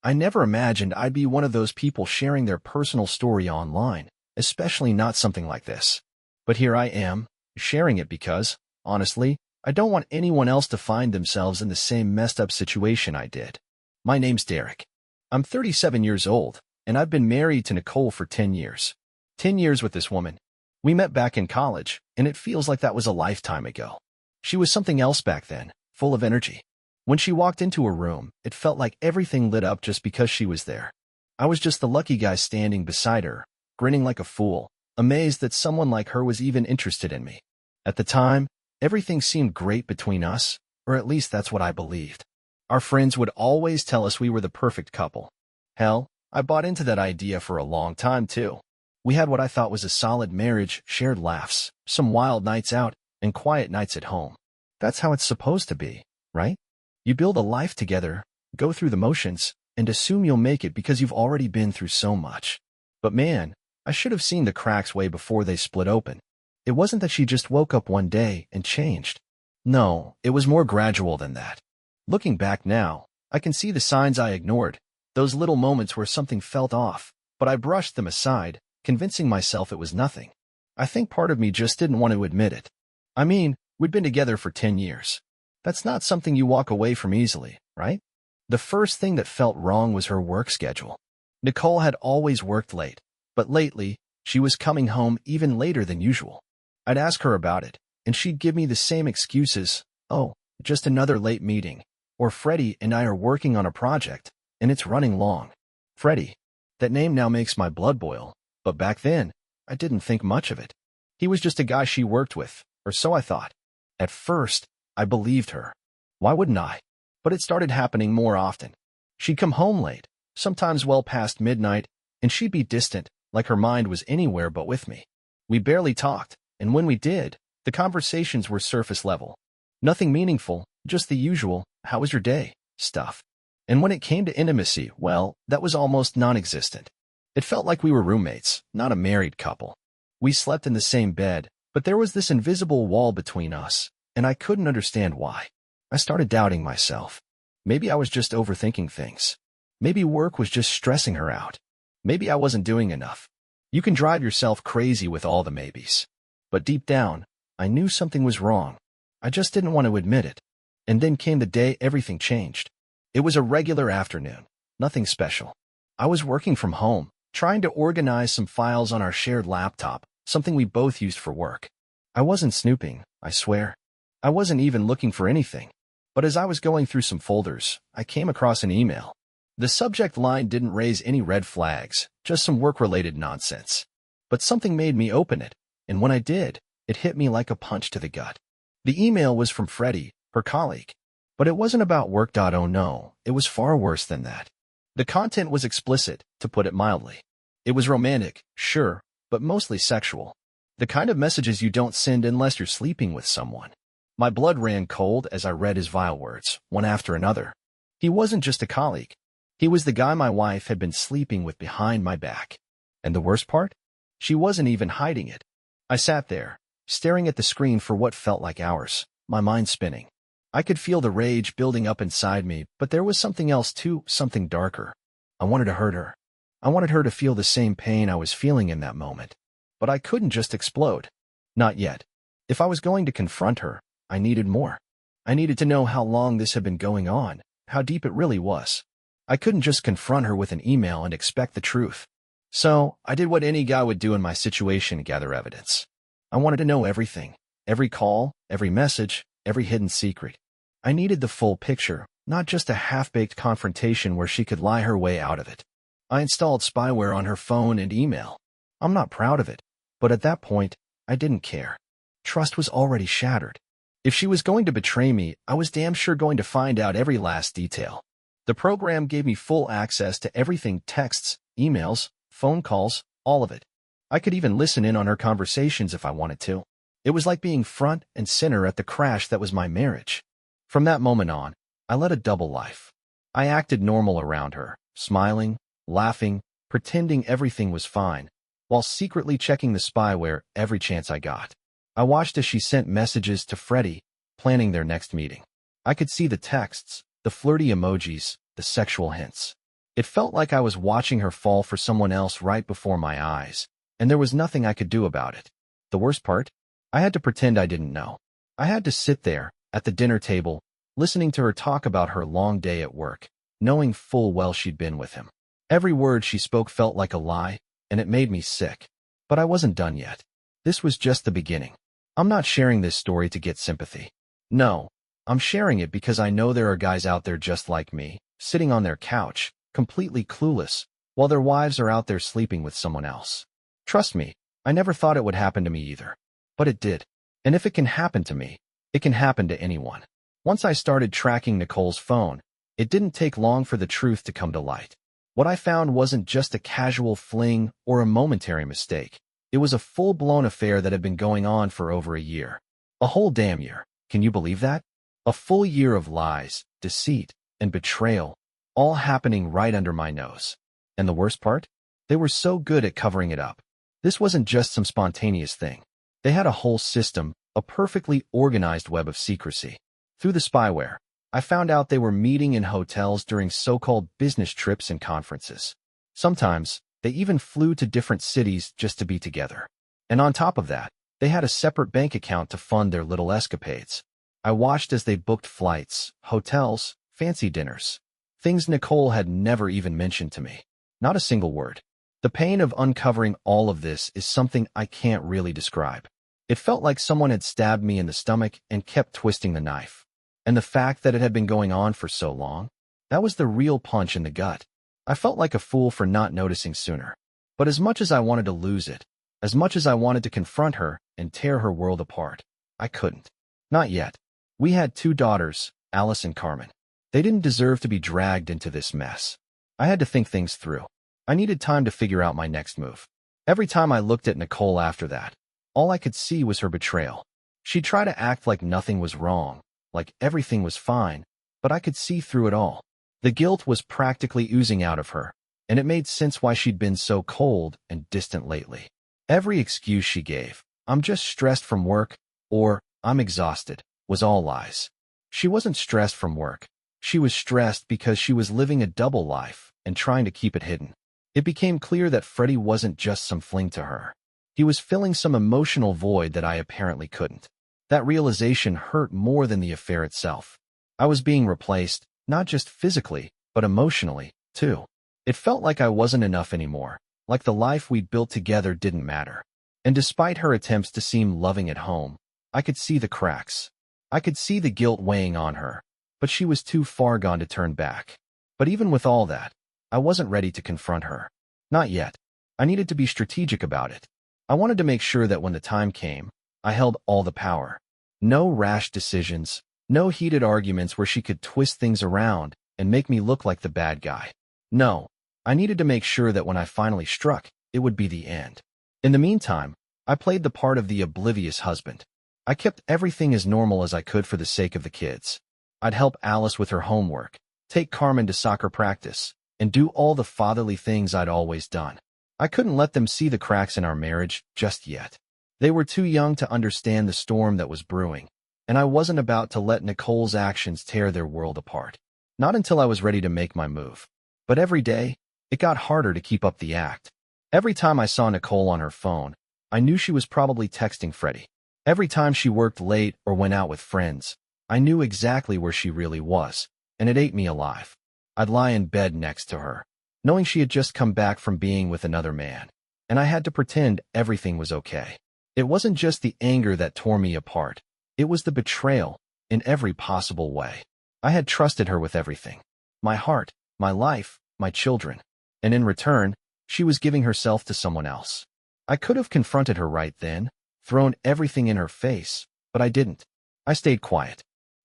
I never imagined I'd be one of those people sharing their personal story online, especially not something like this. But here I am, sharing it because, honestly, I don't want anyone else to find themselves in the same messed up situation I did. My name's Derek. I'm 37 years old, and I've been married to Nicole for 10 years. 10 years with this woman. We met back in college, and it feels like that was a lifetime ago. She was something else back then, full of energy. When she walked into a room, it felt like everything lit up just because she was there. I was just the lucky guy standing beside her, grinning like a fool, amazed that someone like her was even interested in me. At the time, everything seemed great between us, or at least that's what I believed. Our friends would always tell us we were the perfect couple. Hell, I bought into that idea for a long time, too. We had what I thought was a solid marriage, shared laughs, some wild nights out, and quiet nights at home. That's how it's supposed to be, right? You build a life together, go through the motions, and assume you'll make it because you've already been through so much. But man, I should have seen the cracks way before they split open. It wasn't that she just woke up one day and changed. No, it was more gradual than that. Looking back now, I can see the signs I ignored, those little moments where something felt off, but I brushed them aside, convincing myself it was nothing. I think part of me just didn't want to admit it. I mean, we'd been together for 10 years. That's not something you walk away from easily, right? The first thing that felt wrong was her work schedule. Nicole had always worked late, but lately, she was coming home even later than usual. I'd ask her about it, and she'd give me the same excuses. Oh, just another late meeting. Or Freddie and I are working on a project, and it's running long. Freddie. That name now makes my blood boil, but back then, I didn't think much of it. He was just a guy she worked with, or so I thought. At first, I believed her. Why wouldn't I? But it started happening more often. She'd come home late, sometimes well past midnight, and she'd be distant, like her mind was anywhere but with me. We barely talked, and when we did, the conversations were surface level. Nothing meaningful, just the usual, "How was your day?" stuff. And when it came to intimacy, well, that was almost non-existent. It felt like we were roommates, not a married couple. We slept in the same bed, but there was this invisible wall between us, and I couldn't understand why. I started doubting myself. Maybe I was just overthinking things. Maybe work was just stressing her out. Maybe I wasn't doing enough. You can drive yourself crazy with all the maybes. But deep down, I knew something was wrong. I just didn't want to admit it. And then came the day everything changed. It was a regular afternoon, nothing special. I was working from home, trying to organize some files on our shared laptop, something we both used for work. I wasn't snooping, I swear. I wasn't even looking for anything. But as I was going through some folders, I came across an email. The subject line didn't raise any red flags, just some work-related nonsense. But something made me open it, and when I did, it hit me like a punch to the gut. The email was from Freddie, her colleague. But it wasn't about work. Oh no, it was far worse than that. The content was explicit, to put it mildly. It was romantic, sure, but mostly sexual. The kind of messages you don't send unless you're sleeping with someone. My blood ran cold as I read his vile words, one after another. He wasn't just a colleague. He was the guy my wife had been sleeping with behind my back. And the worst part? She wasn't even hiding it. I sat there, staring at the screen for what felt like hours, my mind spinning. I could feel the rage building up inside me, but there was something else too, something darker. I wanted to hurt her. I wanted her to feel the same pain I was feeling in that moment. But I couldn't just explode. Not yet. If I was going to confront her, I needed more. I needed to know how long this had been going on, how deep it really was. I couldn't just confront her with an email and expect the truth. So, I did what any guy would do in my situation to gather evidence. I wanted to know everything. Every call, every message, every hidden secret. I needed the full picture, not just a half-baked confrontation where she could lie her way out of it. I installed spyware on her phone and email. I'm not proud of it, but at that point, I didn't care. Trust was already shattered. If she was going to betray me, I was damn sure going to find out every last detail. The program gave me full access to everything: texts, emails, phone calls, all of it. I could even listen in on her conversations if I wanted to. It was like being front and center at the crash that was my marriage. From that moment on, I led a double life. I acted normal around her, smiling, laughing, pretending everything was fine, while secretly checking the spyware every chance I got. I watched as she sent messages to Freddie, planning their next meeting. I could see the texts, the flirty emojis, the sexual hints. It felt like I was watching her fall for someone else right before my eyes, and there was nothing I could do about it. The worst part? I had to pretend I didn't know. I had to sit there, at the dinner table, listening to her talk about her long day at work, knowing full well she'd been with him. Every word she spoke felt like a lie, and it made me sick. But I wasn't done yet. This was just the beginning. I'm not sharing this story to get sympathy. No, I'm sharing it because I know there are guys out there just like me, sitting on their couch, completely clueless, while their wives are out there sleeping with someone else. Trust me, I never thought it would happen to me either. But it did. And if it can happen to me, it can happen to anyone. Once I started tracking Nicole's phone, it didn't take long for the truth to come to light. What I found wasn't just a casual fling or a momentary mistake. It was a full-blown affair that had been going on for over a year. A whole damn year. Can you believe that? A full year of lies, deceit, and betrayal, all happening right under my nose. And the worst part? They were so good at covering it up. This wasn't just some spontaneous thing. They had a whole system, a perfectly organized web of secrecy. Through the spyware, I found out they were meeting in hotels during so-called business trips and conferences. Sometimes, they even flew to different cities just to be together. And on top of that, they had a separate bank account to fund their little escapades. I watched as they booked flights, hotels, fancy dinners. Things Nicole had never even mentioned to me. Not a single word. The pain of uncovering all of this is something I can't really describe. It felt like someone had stabbed me in the stomach and kept twisting the knife. And the fact that it had been going on for so long, that was the real punch in the gut. I felt like a fool for not noticing sooner. But as much as I wanted to lose it, as much as I wanted to confront her and tear her world apart, I couldn't. Not yet. We had 2 daughters, Alice and Carmen. They didn't deserve to be dragged into this mess. I had to think things through. I needed time to figure out my next move. Every time I looked at Nicole after that, all I could see was her betrayal. She'd try to act like nothing was wrong, like everything was fine, but I could see through it all. The guilt was practically oozing out of her, and it made sense why she'd been so cold and distant lately. Every excuse she gave, "I'm just stressed from work," or "I'm exhausted," was all lies. She wasn't stressed from work. She was stressed because she was living a double life and trying to keep it hidden. It became clear that Freddie wasn't just some fling to her. He was filling some emotional void that I apparently couldn't. That realization hurt more than the affair itself. I was being replaced, not just physically, but emotionally, too. It felt like I wasn't enough anymore, like the life we'd built together didn't matter. And despite her attempts to seem loving at home, I could see the cracks. I could see the guilt weighing on her, but she was too far gone to turn back. But even with all that, I wasn't ready to confront her. Not yet. I needed to be strategic about it. I wanted to make sure that when the time came, I held all the power. No rash decisions, no heated arguments where she could twist things around and make me look like the bad guy. No, I needed to make sure that when I finally struck, it would be the end. In the meantime, I played the part of the oblivious husband. I kept everything as normal as I could for the sake of the kids. I'd help Alice with her homework, take Carmen to soccer practice, and do all the fatherly things I'd always done. I couldn't let them see the cracks in our marriage just yet. They were too young to understand the storm that was brewing, and I wasn't about to let Nicole's actions tear their world apart. Not until I was ready to make my move. But every day, it got harder to keep up the act. Every time I saw Nicole on her phone, I knew she was probably texting Freddie. Every time she worked late or went out with friends, I knew exactly where she really was, and it ate me alive. I'd lie in bed next to her, knowing she had just come back from being with another man, and I had to pretend everything was okay. It wasn't just the anger that tore me apart. It was the betrayal, in every possible way. I had trusted her with everything. My heart, my life, my children. And in return, she was giving herself to someone else. I could have confronted her right then, thrown everything in her face, but I didn't. I stayed quiet.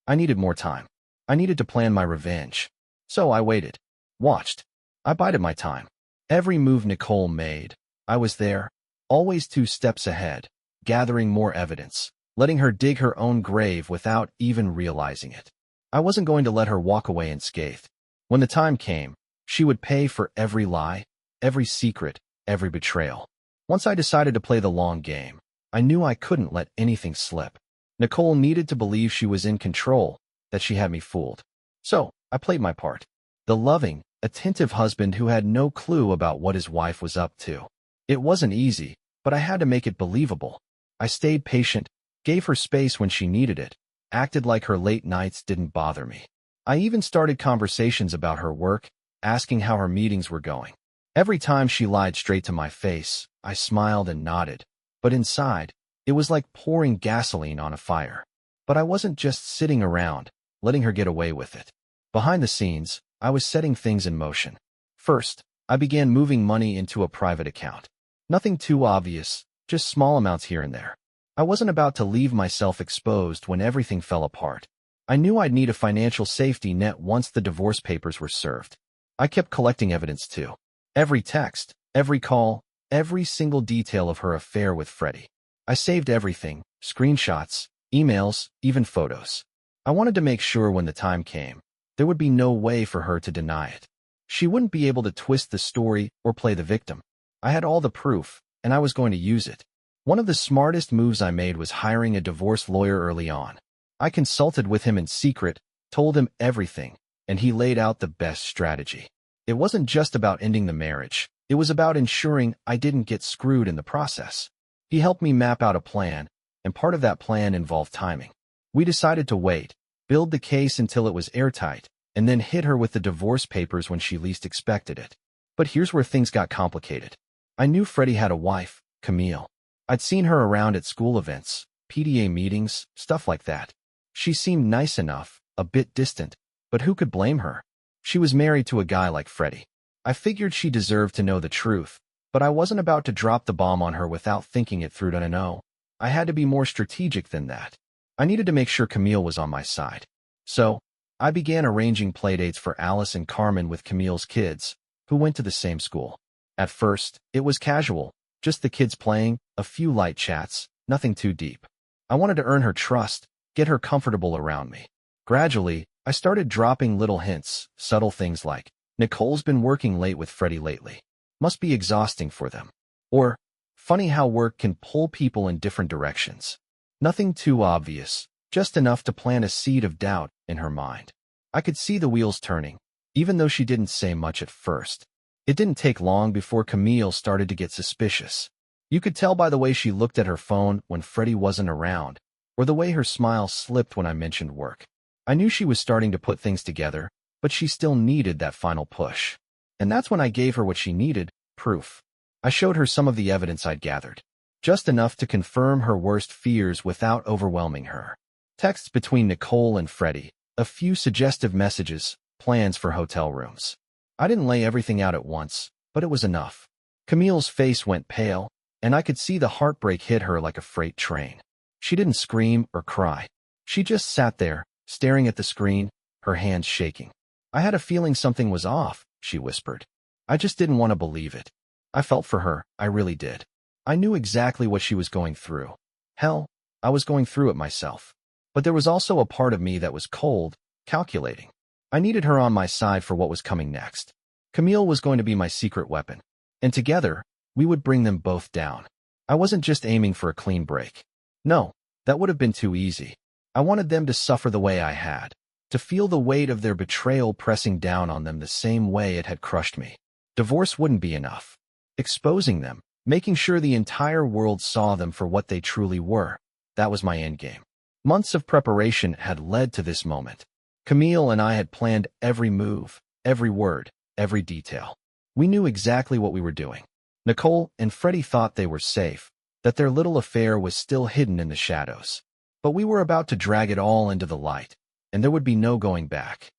I needed more time. I needed to plan my revenge. So I waited. Watched. I bided my time. Every move Nicole made, I was there, always 2 steps ahead, gathering more evidence, letting her dig her own grave without even realizing it. I wasn't going to let her walk away unscathed. When the time came, she would pay for every lie, every secret, every betrayal. Once I decided to play the long game, I knew I couldn't let anything slip. Nicole needed to believe she was in control, that she had me fooled. So, I played my part. The loving, attentive husband who had no clue about what his wife was up to. It wasn't easy, but I had to make it believable. I stayed patient, gave her space when she needed it, acted like her late nights didn't bother me. I even started conversations about her work, asking how her meetings were going. Every time she lied straight to my face, I smiled and nodded, but inside, it was like pouring gasoline on a fire. But I wasn't just sitting around, letting her get away with it. Behind the scenes, I was setting things in motion. First, I began moving money into a private account. Nothing too obvious, just small amounts here and there. I wasn't about to leave myself exposed when everything fell apart. I knew I'd need a financial safety net once the divorce papers were served. I kept collecting evidence too. Every text, every call, every single detail of her affair with Freddie. I saved everything, screenshots, emails, even photos. I wanted to make sure when the time came, there would be no way for her to deny it. She wouldn't be able to twist the story or play the victim. I had all the proof, and I was going to use it. One of the smartest moves I made was hiring a divorce lawyer early on. I consulted with him in secret, told him everything, and he laid out the best strategy. It wasn't just about ending the marriage. It was about ensuring I didn't get screwed in the process. He helped me map out a plan, and part of that plan involved timing. We decided to wait, build the case until it was airtight, and then hit her with the divorce papers when she least expected it. But here's where things got complicated. I knew Freddie had a wife, Camille. I'd seen her around at school events, PTA meetings, stuff like that. She seemed nice enough, a bit distant, but who could blame her? She was married to a guy like Freddie. I figured she deserved to know the truth, but I wasn't about to drop the bomb on her without thinking it through to know. I had to be more strategic than that. I needed to make sure Camille was on my side. So, I began arranging playdates for Alice and Carmen with Camille's kids, who went to the same school. At first, it was casual, just the kids playing, a few light chats, nothing too deep. I wanted to earn her trust, get her comfortable around me. Gradually, I started dropping little hints, subtle things like, Nicole's been working late with Freddie lately. Must be exhausting for them. Or, funny how work can pull people in different directions. Nothing too obvious, just enough to plant a seed of doubt in her mind. I could see the wheels turning, even though she didn't say much at first. It didn't take long before Camille started to get suspicious. You could tell by the way she looked at her phone when Freddie wasn't around, or the way her smile slipped when I mentioned work. I knew she was starting to put things together, but she still needed that final push. And that's when I gave her what she needed, proof. I showed her some of the evidence I'd gathered, just enough to confirm her worst fears without overwhelming her. Texts between Nicole and Freddie, a few suggestive messages, plans for hotel rooms. I didn't lay everything out at once, but it was enough. Camille's face went pale, and I could see the heartbreak hit her like a freight train. She didn't scream or cry. She just sat there, staring at the screen, her hands shaking. I had a feeling something was off, she whispered. I just didn't want to believe it. I felt for her, I really did. I knew exactly what she was going through. Hell, I was going through it myself. But there was also a part of me that was cold, calculating. I needed her on my side for what was coming next. Camille was going to be my secret weapon, and together, we would bring them both down. I wasn't just aiming for a clean break. No, that would have been too easy. I wanted them to suffer the way I had, to feel the weight of their betrayal pressing down on them the same way it had crushed me. Divorce wouldn't be enough. Exposing them, making sure the entire world saw them for what they truly were, that was my endgame. Months of preparation had led to this moment. Camille and I had planned every move, every word, every detail. We knew exactly what we were doing. Nicole and Freddie thought they were safe, that their little affair was still hidden in the shadows. But we were about to drag it all into the light, and there would be no going back.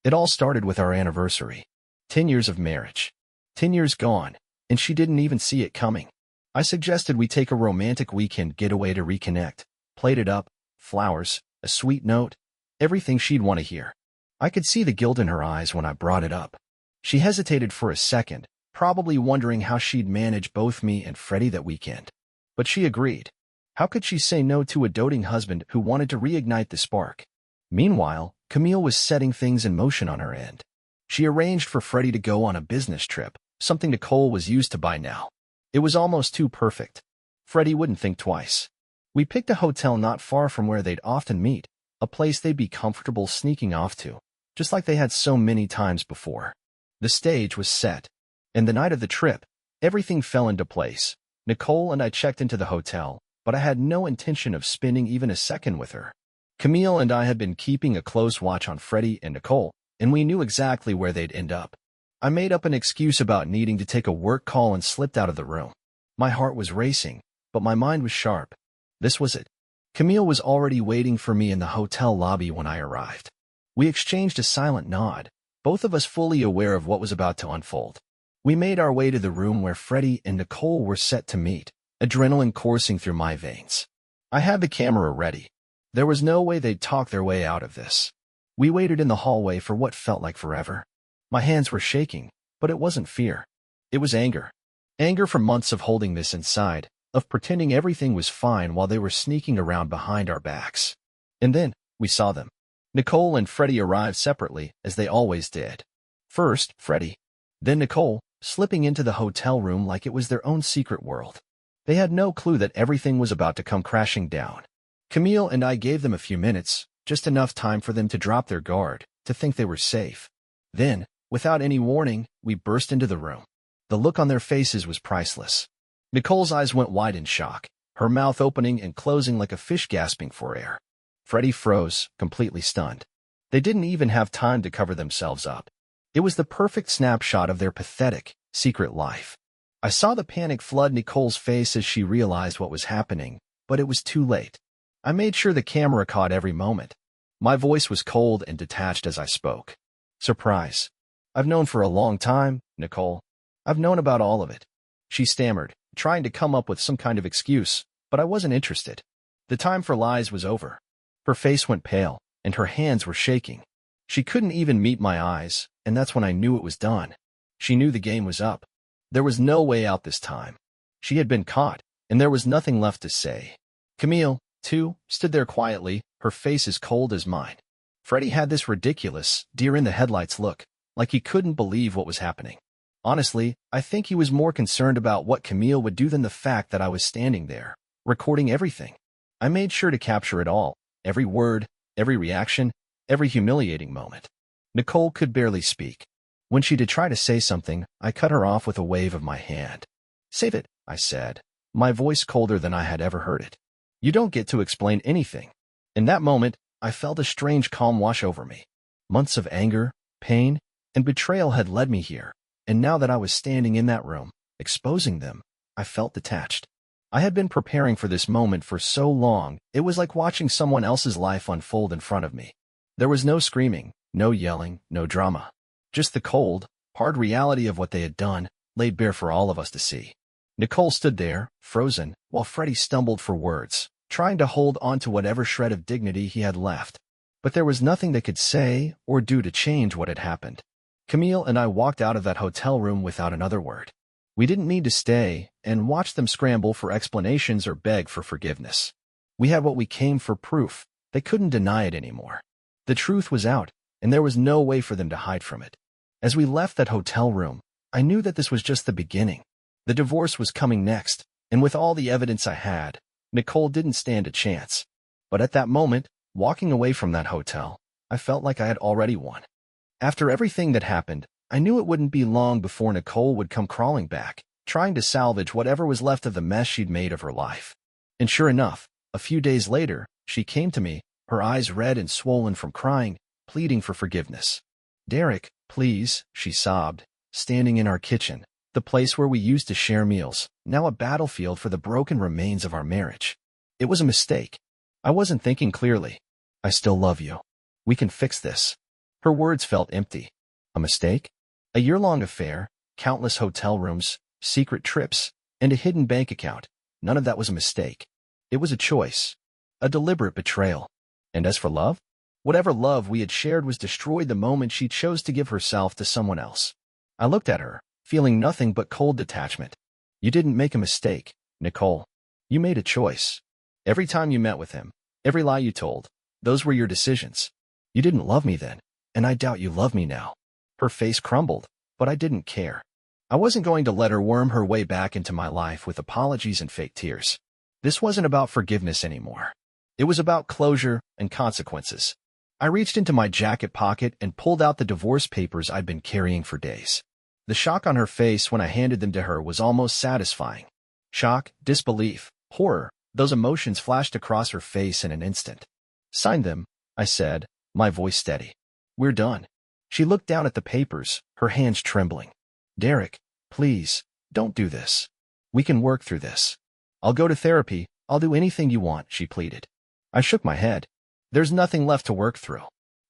It all started with our anniversary. 10 years of marriage. 10 years gone, and she didn't even see it coming. I suggested we take a romantic weekend getaway to reconnect. Played it up, flowers, a sweet note, everything she'd want to hear. I could see the guilt in her eyes when I brought it up. She hesitated for a second, probably wondering how she'd manage both me and Freddie that weekend. But she agreed. How could she say no to a doting husband who wanted to reignite the spark? Meanwhile, Camille was setting things in motion on her end. She arranged for Freddie to go on a business trip, something Nicole was used to by now. It was almost too perfect. Freddie wouldn't think twice. We picked a hotel not far from where they'd often meet, a place they'd be comfortable sneaking off to, just like they had so many times before. The stage was set. And the night of the trip, everything fell into place. Nicole and I checked into the hotel, but I had no intention of spending even a second with her. Camille and I had been keeping a close watch on Freddie and Nicole, and we knew exactly where they'd end up. I made up an excuse about needing to take a work call and slipped out of the room. My heart was racing, but my mind was sharp. This was it. Camille was already waiting for me in the hotel lobby when I arrived. We exchanged a silent nod, both of us fully aware of what was about to unfold. We made our way to the room where Freddie and Nicole were set to meet, adrenaline coursing through my veins. I had the camera ready. There was no way they'd talk their way out of this. We waited in the hallway for what felt like forever. My hands were shaking, but it wasn't fear. It was anger. Anger from months of holding this inside, of pretending everything was fine while they were sneaking around behind our backs. And then, we saw them. Nicole and Freddie arrived separately, as they always did. First, Freddie. Then Nicole, slipping into the hotel room like it was their own secret world. They had no clue that everything was about to come crashing down. Camille and I gave them a few minutes, just enough time for them to drop their guard, to think they were safe. Then, without any warning, we burst into the room. The look on their faces was priceless. Nicole's eyes went wide in shock, her mouth opening and closing like a fish gasping for air. Freddie froze, completely stunned. They didn't even have time to cover themselves up. It was the perfect snapshot of their pathetic, secret life. I saw the panic flood Nicole's face as she realized what was happening, but it was too late. I made sure the camera caught every moment. My voice was cold and detached as I spoke. Surprise. I've known for a long time, Nicole. I've known about all of it. She stammered, trying to come up with some kind of excuse, but I wasn't interested. The time for lies was over. Her face went pale, and her hands were shaking. She couldn't even meet my eyes, and that's when I knew it was done. She knew the game was up. There was no way out this time. She had been caught, and there was nothing left to say. Camille, too, stood there quietly, her face as cold as mine. Freddie had this ridiculous, deer-in-the-headlights look, like he couldn't believe what was happening. Honestly, I think he was more concerned about what Camille would do than the fact that I was standing there, recording everything. I made sure to capture it all, every word, every reaction, every humiliating moment. Nicole could barely speak. When she did try to say something, I cut her off with a wave of my hand. Save it, I said, my voice colder than I had ever heard it. You don't get to explain anything. In that moment, I felt a strange calm wash over me. Months of anger, pain, and betrayal had led me here, and now that I was standing in that room, exposing them, I felt detached. I had been preparing for this moment for so long, it was like watching someone else's life unfold in front of me. There was no screaming, no yelling, no drama. Just the cold, hard reality of what they had done, laid bare for all of us to see. Nicole stood there, frozen, while Freddie stumbled for words, trying to hold on to whatever shred of dignity he had left. But there was nothing they could say or do to change what had happened. Camille and I walked out of that hotel room without another word. We didn't need to stay and watch them scramble for explanations or beg for forgiveness. We had what we came for: proof. They couldn't deny it anymore. The truth was out, and there was no way for them to hide from it. As we left that hotel room, I knew that this was just the beginning. The divorce was coming next, and with all the evidence I had, Nicole didn't stand a chance. But at that moment, walking away from that hotel, I felt like I had already won. After everything that happened, I knew it wouldn't be long before Nicole would come crawling back, trying to salvage whatever was left of the mess she'd made of her life. And sure enough, a few days later, she came to me, her eyes red and swollen from crying, pleading for forgiveness. "Derek, please," she sobbed, standing in our kitchen, the place where we used to share meals, now a battlefield for the broken remains of our marriage. It was a mistake. I wasn't thinking clearly. I still love you. We can fix this. Her words felt empty. A mistake? A year-long affair, countless hotel rooms, secret trips, and a hidden bank account. None of that was a mistake. It was a choice. A deliberate betrayal. And as for love? Whatever love we had shared was destroyed the moment she chose to give herself to someone else. I looked at her, feeling nothing but cold detachment. You didn't make a mistake, Nicole. You made a choice. Every time you met with him, every lie you told, those were your decisions. You didn't love me then, and I doubt you love me now. Her face crumbled, but I didn't care. I wasn't going to let her worm her way back into my life with apologies and fake tears. This wasn't about forgiveness anymore. It was about closure and consequences. I reached into my jacket pocket and pulled out the divorce papers I'd been carrying for days. The shock on her face when I handed them to her was almost satisfying. Shock, disbelief, horror, those emotions flashed across her face in an instant. "Sign them," I said, my voice steady. "We're done." She looked down at the papers, her hands trembling. "Derek, please, don't do this. We can work through this. I'll go to therapy, I'll do anything you want," she pleaded. I shook my head. "There's nothing left to work through.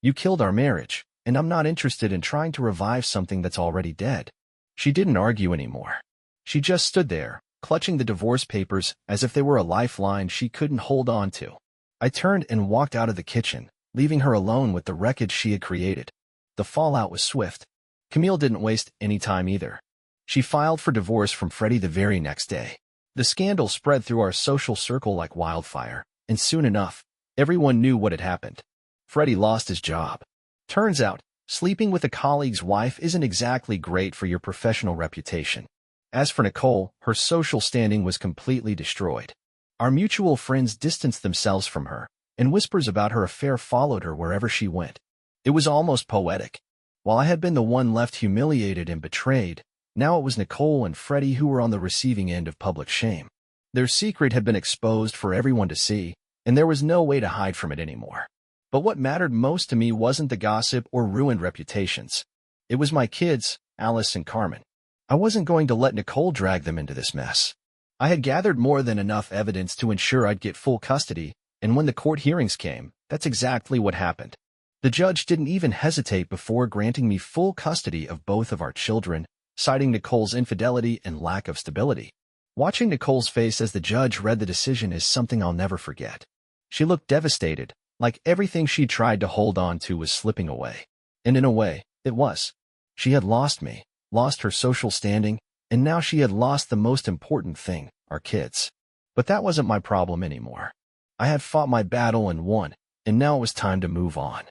You killed our marriage, and I'm not interested in trying to revive something that's already dead." She didn't argue anymore. She just stood there, clutching the divorce papers as if they were a lifeline she couldn't hold on to. I turned and walked out of the kitchen, leaving her alone with the wreckage she had created. The fallout was swift. Camille didn't waste any time either. She filed for divorce from Freddie the very next day. The scandal spread through our social circle like wildfire, and soon enough, everyone knew what had happened. Freddie lost his job. Turns out, sleeping with a colleague's wife isn't exactly great for your professional reputation. As for Nicole, her social standing was completely destroyed. Our mutual friends distanced themselves from her, and whispers about her affair followed her wherever she went. It was almost poetic. While I had been the one left humiliated and betrayed, now it was Nicole and Freddie who were on the receiving end of public shame. Their secret had been exposed for everyone to see, and there was no way to hide from it anymore. But what mattered most to me wasn't the gossip or ruined reputations. It was my kids, Alice and Carmen. I wasn't going to let Nicole drag them into this mess. I had gathered more than enough evidence to ensure I'd get full custody, and when the court hearings came, that's exactly what happened. The judge didn't even hesitate before granting me full custody of both of our children, citing Nicole's infidelity and lack of stability. Watching Nicole's face as the judge read the decision is something I'll never forget. She looked devastated, like everything she'd tried to hold on to was slipping away. And in a way, it was. She had lost me, lost her social standing, and now she had lost the most important thing, our kids. But that wasn't my problem anymore. I had fought my battle and won, and now it was time to move on.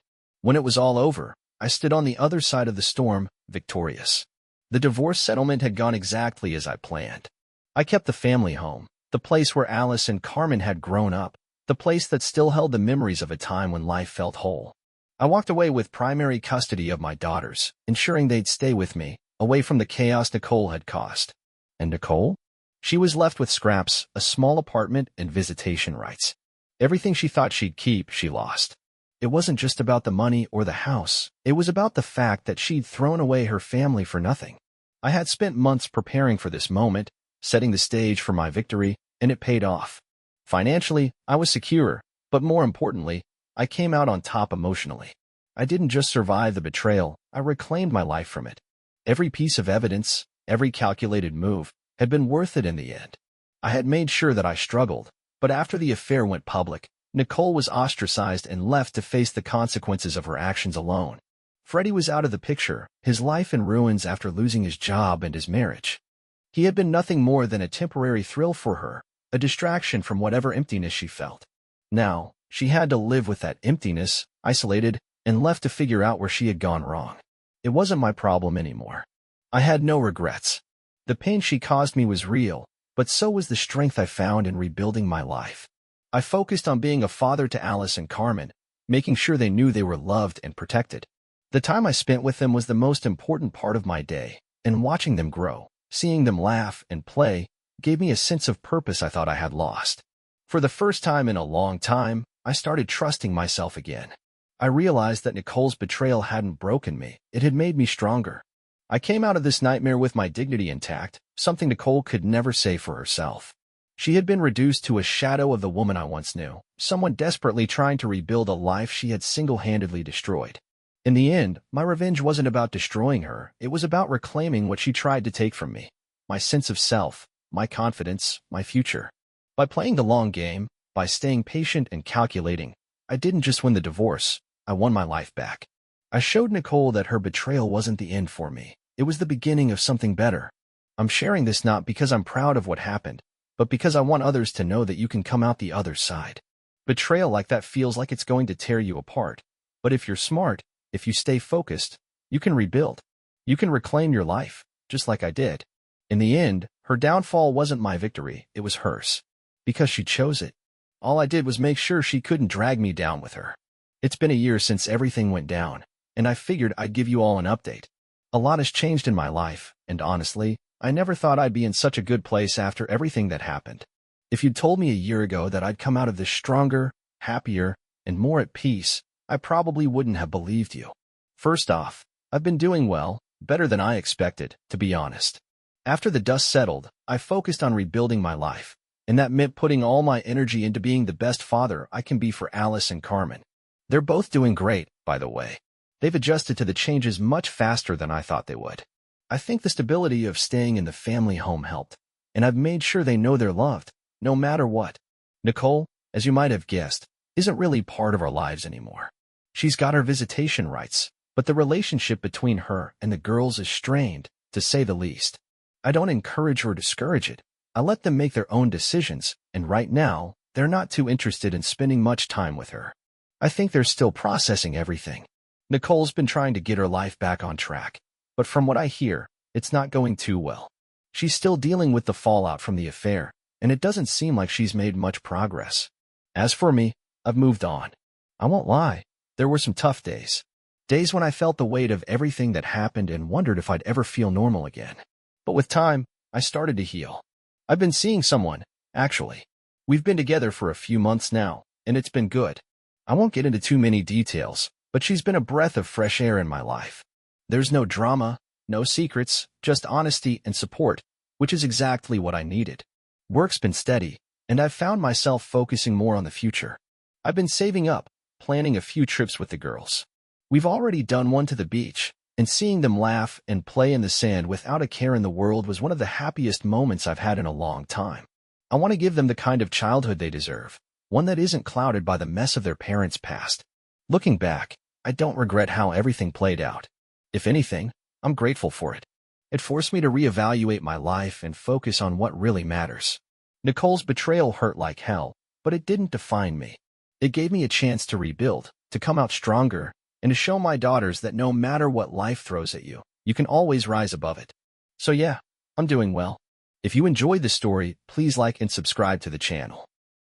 When it was all over, I stood on the other side of the storm, victorious. The divorce settlement had gone exactly as I planned. I kept the family home, the place where Alice and Carmen had grown up, the place that still held the memories of a time when life felt whole. I walked away with primary custody of my daughters, ensuring they'd stay with me, away from the chaos Nicole had caused. And Nicole? She was left with scraps, a small apartment, and visitation rights. Everything she thought she'd keep, she lost. It wasn't just about the money or the house. It was about the fact that she'd thrown away her family for nothing. I had spent months preparing for this moment, setting the stage for my victory, and it paid off. Financially, I was secure, but more importantly, I came out on top emotionally. I didn't just survive the betrayal, I reclaimed my life from it. Every piece of evidence, every calculated move, had been worth it in the end. I had made sure that I struggled, but after the affair went public, Nicole was ostracized and left to face the consequences of her actions alone. Freddie was out of the picture, his life in ruins after losing his job and his marriage. He had been nothing more than a temporary thrill for her, a distraction from whatever emptiness she felt. Now, she had to live with that emptiness, isolated, and left to figure out where she had gone wrong. It wasn't my problem anymore. I had no regrets. The pain she caused me was real, but so was the strength I found in rebuilding my life. I focused on being a father to Alice and Carmen, making sure they knew they were loved and protected. The time I spent with them was the most important part of my day, and watching them grow, seeing them laugh and play, gave me a sense of purpose I thought I had lost. For the first time in a long time, I started trusting myself again. I realized that Nicole's betrayal hadn't broken me, it had made me stronger. I came out of this nightmare with my dignity intact, something Nicole could never say for herself. She had been reduced to a shadow of the woman I once knew, someone desperately trying to rebuild a life she had single-handedly destroyed. In the end, my revenge wasn't about destroying her, it was about reclaiming what she tried to take from me. My sense of self, my confidence, my future. By playing the long game, by staying patient and calculating, I didn't just win the divorce, I won my life back. I showed Nicole that her betrayal wasn't the end for me, it was the beginning of something better. I'm sharing this not because I'm proud of what happened, but because I want others to know that you can come out the other side. Betrayal like that feels like it's going to tear you apart, but if you're smart, if you stay focused, you can rebuild. You can reclaim your life, just like I did. In the end, her downfall wasn't my victory, it was hers. Because she chose it. All I did was make sure she couldn't drag me down with her. It's been a year since everything went down, and I figured I'd give you all an update. A lot has changed in my life, and honestly, I never thought I'd be in such a good place after everything that happened. If you'd told me a year ago that I'd come out of this stronger, happier, and more at peace, I probably wouldn't have believed you. First off, I've been doing well, better than I expected, to be honest. After the dust settled, I focused on rebuilding my life, and that meant putting all my energy into being the best father I can be for Alice and Carmen. They're both doing great, by the way. They've adjusted to the changes much faster than I thought they would. I think the stability of staying in the family home helped, and I've made sure they know they're loved, no matter what. Nicole, as you might have guessed, isn't really part of our lives anymore. She's got her visitation rights, but the relationship between her and the girls is strained, to say the least. I don't encourage or discourage it. I let them make their own decisions, and right now, they're not too interested in spending much time with her. I think they're still processing everything. Nicole's been trying to get her life back on track, but from what I hear, it's not going too well. She's still dealing with the fallout from the affair, and it doesn't seem like she's made much progress. As for me, I've moved on. I won't lie, there were some tough days. Days when I felt the weight of everything that happened and wondered if I'd ever feel normal again. But with time, I started to heal. I've been seeing someone, actually. We've been together for a few months now, and it's been good. I won't get into too many details, but she's been a breath of fresh air in my life. There's no drama, no secrets, just honesty and support, which is exactly what I needed. Work's been steady, and I've found myself focusing more on the future. I've been saving up, planning a few trips with the girls. We've already done one to the beach, and seeing them laugh and play in the sand without a care in the world was one of the happiest moments I've had in a long time. I want to give them the kind of childhood they deserve, one that isn't clouded by the mess of their parents' past. Looking back, I don't regret how everything played out. If anything, I'm grateful for it. It forced me to reevaluate my life and focus on what really matters. Nicole's betrayal hurt like hell, but it didn't define me. It gave me a chance to rebuild, to come out stronger, and to show my daughters that no matter what life throws at you, you can always rise above it. So yeah, I'm doing well. If you enjoyed the story, please like and subscribe to the channel.